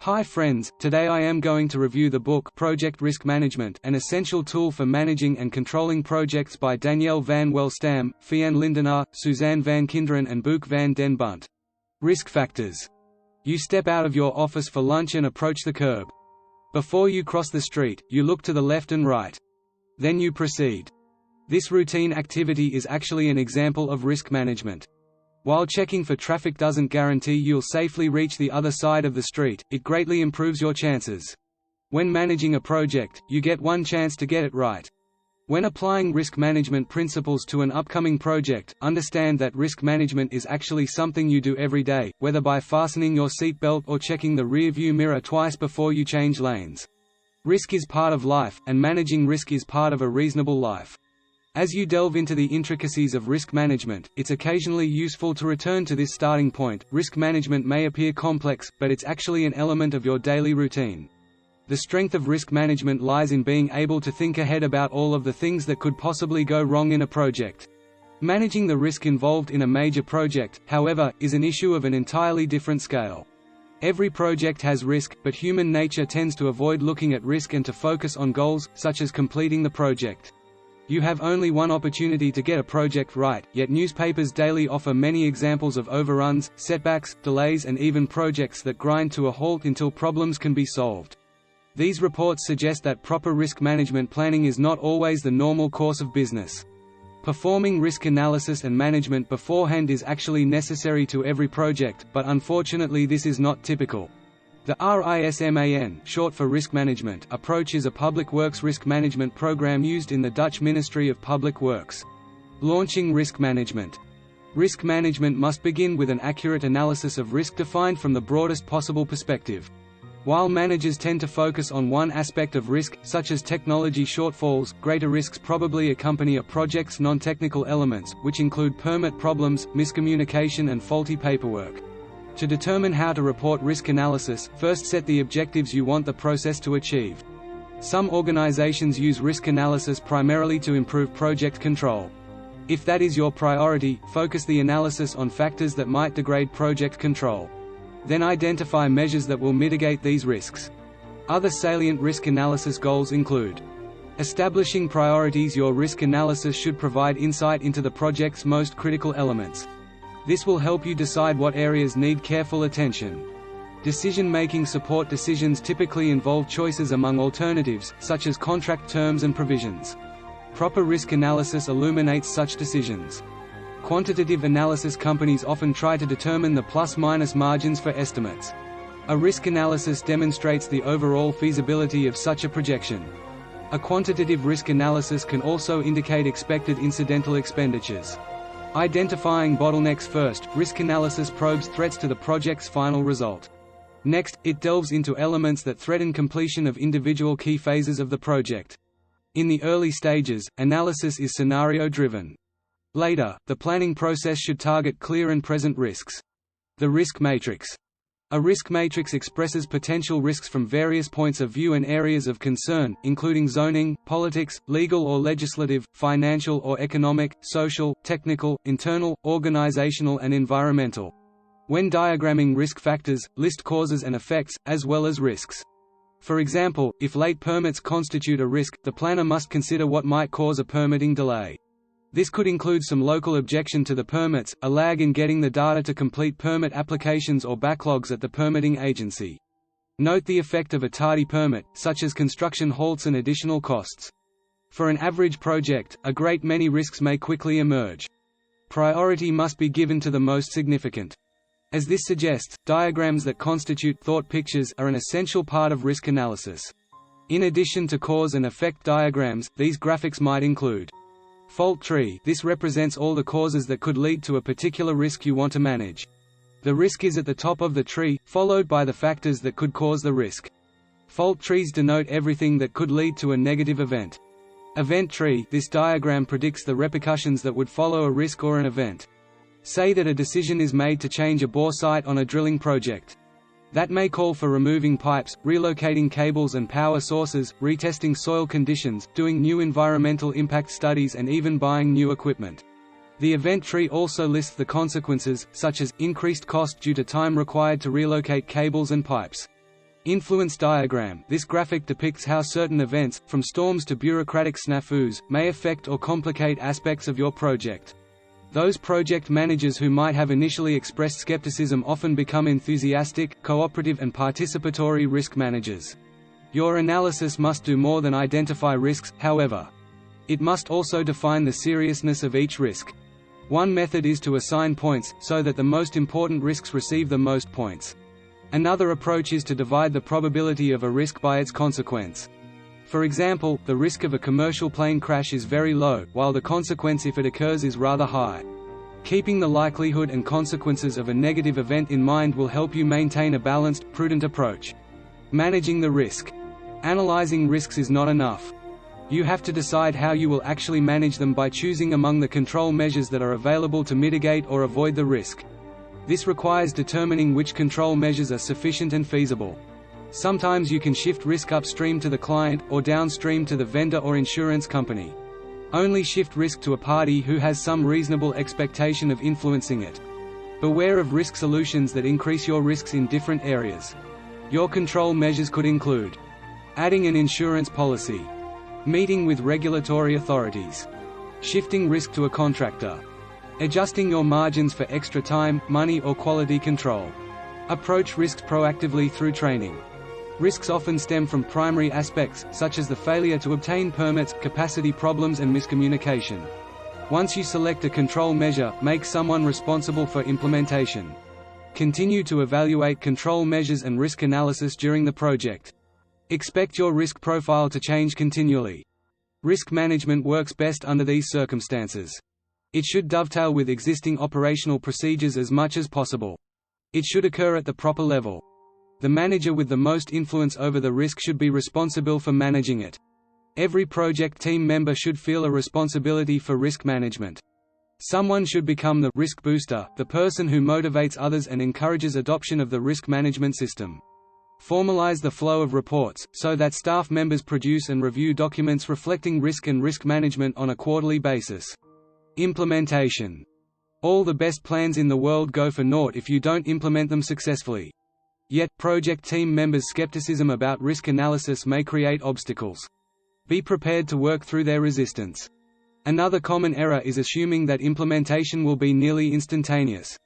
Hi friends, today I am going to review the book Project Risk Management, an essential tool for managing and controlling projects by Danielle van Well-Stam, Fianne Lindenaar, Suzanne van Kinderen and Bouke van den Bunt. Risk factors. You step out of your office for lunch and approach the curb. Before you cross the street, you look to the left and right. Then you proceed. This routine activity is actually an example of risk management. While checking for traffic doesn't guarantee you'll safely reach the other side of the street, it greatly improves your chances. When managing a project, you get one chance to get it right. When applying risk management principles to an upcoming project, understand that risk management is actually something you do every day, whether by fastening your seatbelt or checking the rearview mirror twice before you change lanes. Risk is part of life, and managing risk is part of a reasonable life. As you delve into the intricacies of risk management, it's occasionally useful to return to this starting point. Risk management may appear complex, but it's actually an element of your daily routine. The strength of risk management lies in being able to think ahead about all of the things that could possibly go wrong in a project. Managing the risk involved in a major project, however, is an issue of an entirely different scale. Every project has risk, but human nature tends to avoid looking at risk and to focus on goals, such as completing the project. You have only one opportunity to get a project right, yet newspapers daily offer many examples of overruns, setbacks, delays and even projects that grind to a halt until problems can be solved. These reports suggest that proper risk management planning is not always the normal course of business. Performing risk analysis and management beforehand is actually necessary to every project, but unfortunately this is not typical. The RISMAN, short for risk management, approach is a public works risk management program used in the Dutch Ministry of Public Works. Launching risk management. Risk management must begin with an accurate analysis of risk defined from the broadest possible perspective. While managers tend to focus on one aspect of risk, such as technology shortfalls, greater risks probably accompany a project's non-technical elements, which include permit problems, miscommunication and faulty paperwork. To determine how to report risk analysis, first set the objectives you want the process to achieve. Some organizations use risk analysis primarily to improve project control. If that is your priority, focus the analysis on factors that might degrade project control. Then identify measures that will mitigate these risks. Other salient risk analysis goals include establishing priorities. Your risk analysis should provide insight into the project's most critical elements. This will help you decide what areas need careful attention. Decision-making. Support decisions typically involve choices among alternatives, such as contract terms and provisions. Proper risk analysis illuminates such decisions. Quantitative analysis. Companies often try to determine the plus-minus margins for estimates. A risk analysis demonstrates the overall feasibility of such a projection. A quantitative risk analysis can also indicate expected incidental expenditures. Identifying bottlenecks. First, risk analysis probes threats to the project's final result. Next, it delves into elements that threaten completion of individual key phases of the project. In the early stages, analysis is scenario-driven. Later, the planning process should target clear and present risks. The risk matrix. A risk matrix expresses potential risks from various points of view and areas of concern, including zoning, politics, legal or legislative, financial or economic, social, technical, internal, organizational and environmental. When diagramming risk factors, list causes and effects, as well as risks. For example, if late permits constitute a risk, the planner must consider what might cause a permitting delay. This could include some local objection to the permits, a lag in getting the data to complete permit applications or backlogs at the permitting agency. Note the effect of a tardy permit, such as construction halts and additional costs. For an average project, a great many risks may quickly emerge. Priority must be given to the most significant. As this suggests, diagrams that constitute thought pictures are an essential part of risk analysis. In addition to cause and effect diagrams, these graphics might include fault tree. This represents all the causes that could lead to a particular risk you want to manage. The risk is at the top of the tree, followed by the factors that could cause the risk. Fault trees denote everything that could lead to a negative event. Event tree. This diagram predicts the repercussions that would follow a risk or an event. Say that a decision is made to change a bore site on a drilling project. That may call for removing pipes, relocating cables and power sources, retesting soil conditions, doing new environmental impact studies and even buying new equipment. The event tree also lists the consequences, such as increased cost due to time required to relocate cables and pipes. Influence diagram. This graphic depicts how certain events, from storms to bureaucratic snafus, may affect or complicate aspects of your project. Those project managers who might have initially expressed skepticism often become enthusiastic, cooperative and participatory risk managers. Your analysis must do more than identify risks, however. It must also define the seriousness of each risk. One method is to assign points, so that the most important risks receive the most points. Another approach is to divide the probability of a risk by its consequence. For example, the risk of a commercial plane crash is very low, while the consequence if it occurs is rather high. Keeping the likelihood and consequences of a negative event in mind will help you maintain a balanced, prudent approach. Managing the risk. Analyzing risks is not enough. You have to decide how you will actually manage them by choosing among the control measures that are available to mitigate or avoid the risk. This requires determining which control measures are sufficient and feasible. Sometimes you can shift risk upstream to the client, or downstream to the vendor or insurance company. Only shift risk to a party who has some reasonable expectation of influencing it. Beware of risk solutions that increase your risks in different areas. Your control measures could include adding an insurance policy, meeting with regulatory authorities, shifting risk to a contractor, adjusting your margins for extra time, money or quality control. Approach risks proactively through training. Risks often stem from primary aspects, such as the failure to obtain permits, capacity problems and miscommunication. Once you select a control measure, make someone responsible for implementation. Continue to evaluate control measures and risk analysis during the project. Expect your risk profile to change continually. Risk management works best under these circumstances. It should dovetail with existing operational procedures as much as possible. It should occur at the proper level. The manager with the most influence over the risk should be responsible for managing it. Every project team member should feel a responsibility for risk management. Someone should become the risk booster, the person who motivates others and encourages adoption of the risk management system. Formalize the flow of reports, so that staff members produce and review documents reflecting risk and risk management on a quarterly basis. Implementation. All the best plans in the world go for naught if you don't implement them successfully. Yet, project team members' skepticism about risk analysis may create obstacles. Be prepared to work through their resistance. Another common error is assuming that implementation will be nearly instantaneous.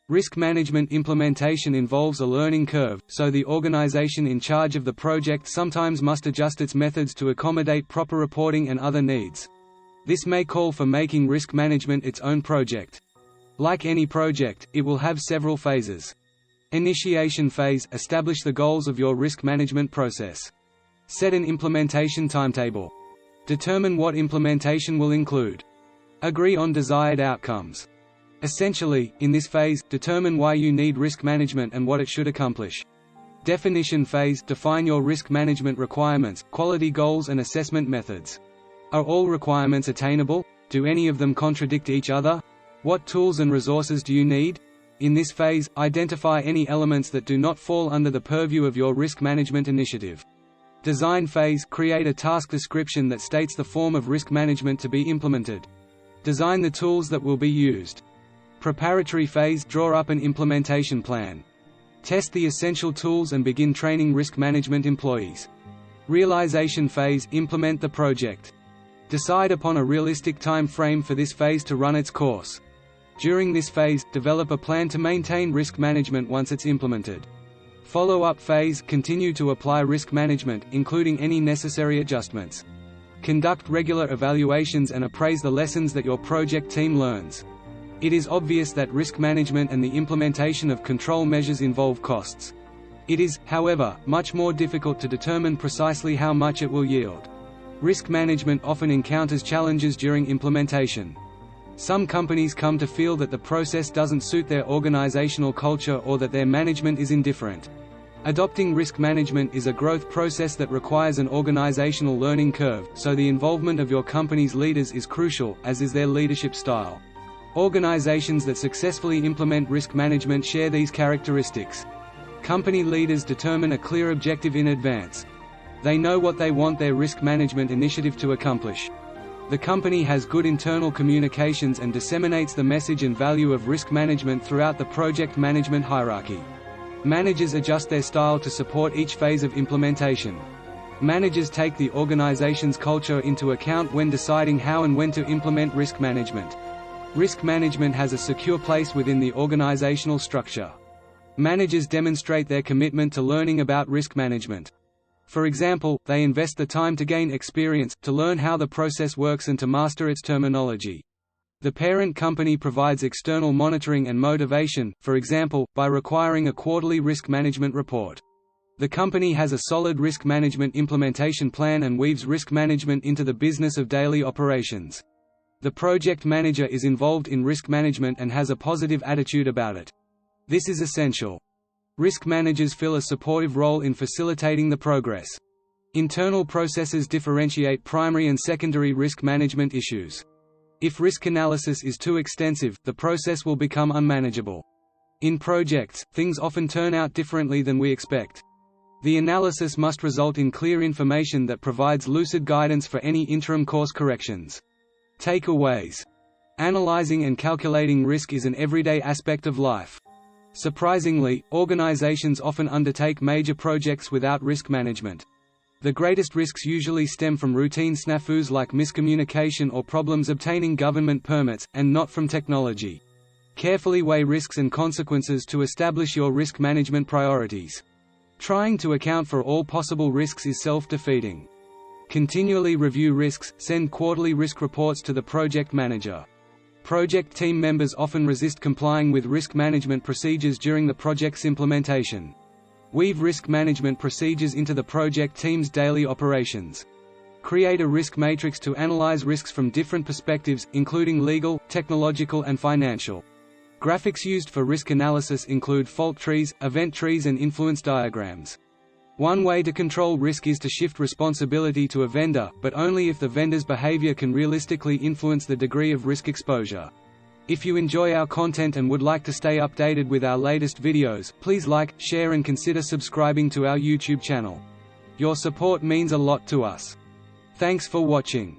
Risk management implementation involves a learning curve, so the organization in charge of the project sometimes must adjust its methods to accommodate proper reporting and other needs. This may call for making risk management its own project. Like any project, it will have several phases. Initiation phase – establish the goals of your risk management process. Set an implementation timetable. Determine what implementation will include. Agree on desired outcomes. Essentially, in this phase, determine why you need risk management and what it should accomplish. Definition phase – define your risk management requirements, quality goals and assessment methods. Are all requirements attainable? Do any of them contradict each other? What tools and resources do you need? In this phase, identify any elements that do not fall under the purview of your risk management initiative. Design phase – create a task description that states the form of risk management to be implemented. Design the tools that will be used. Preparatory phase – draw up an implementation plan. Test the essential tools and begin training risk management employees. Realization phase – implement the project. Decide upon a realistic time frame for this phase to run its course. During this phase, develop a plan to maintain risk management once it's implemented. Follow-up phase – continue to apply risk management, including any necessary adjustments. Conduct regular evaluations and appraise the lessons that your project team learns. It is obvious that risk management and the implementation of control measures involve costs. It is, however, much more difficult to determine precisely how much it will yield. Risk management often encounters challenges during implementation. Some companies come to feel that the process doesn't suit their organizational culture or that their management is indifferent. Adopting risk management is a growth process that requires an organizational learning curve, so the involvement of your company's leaders is crucial, as is their leadership style. Organizations that successfully implement risk management share these characteristics. Company leaders determine a clear objective in advance. They know what they want their risk management initiative to accomplish. The company has good internal communications and disseminates the message and value of risk management throughout the project management hierarchy. Managers adjust their style to support each phase of implementation. Managers take the organization's culture into account when deciding how and when to implement risk management. Risk management has a secure place within the organizational structure. Managers demonstrate their commitment to learning about risk management. For example, they invest the time to gain experience, to learn how the process works and to master its terminology. The parent company provides external monitoring and motivation, for example, by requiring a quarterly risk management report. The company has a solid risk management implementation plan and weaves risk management into the business of daily operations. The project manager is involved in risk management and has a positive attitude about it. This is essential. Risk managers fill a supportive role in facilitating the progress. Internal processes differentiate primary and secondary risk management issues. If risk analysis is too extensive, the process will become unmanageable. In projects, things often turn out differently than we expect. The analysis must result in clear information that provides lucid guidance for any interim course corrections. Takeaways. Analyzing and calculating risk is an everyday aspect of life. Surprisingly, organizations often undertake major projects without risk management. The greatest risks usually stem from routine snafus like miscommunication or problems obtaining government permits, and not from technology. Carefully weigh risks and consequences to establish your risk management priorities. Trying to account for all possible risks is self-defeating. Continually review risks, send quarterly risk reports to the project manager. Project team members often resist complying with risk management procedures during the project's implementation. Weave risk management procedures into the project team's daily operations. Create a risk matrix to analyze risks from different perspectives, including legal, technological and financial. Graphics used for risk analysis include fault trees, event trees and influence diagrams. One way to control risk is to shift responsibility to a vendor, but only if the vendor's behavior can realistically influence the degree of risk exposure. If you enjoy our content and would like to stay updated with our latest videos, please like, share and consider subscribing to our YouTube channel. Your support means a lot to us. Thanks for watching.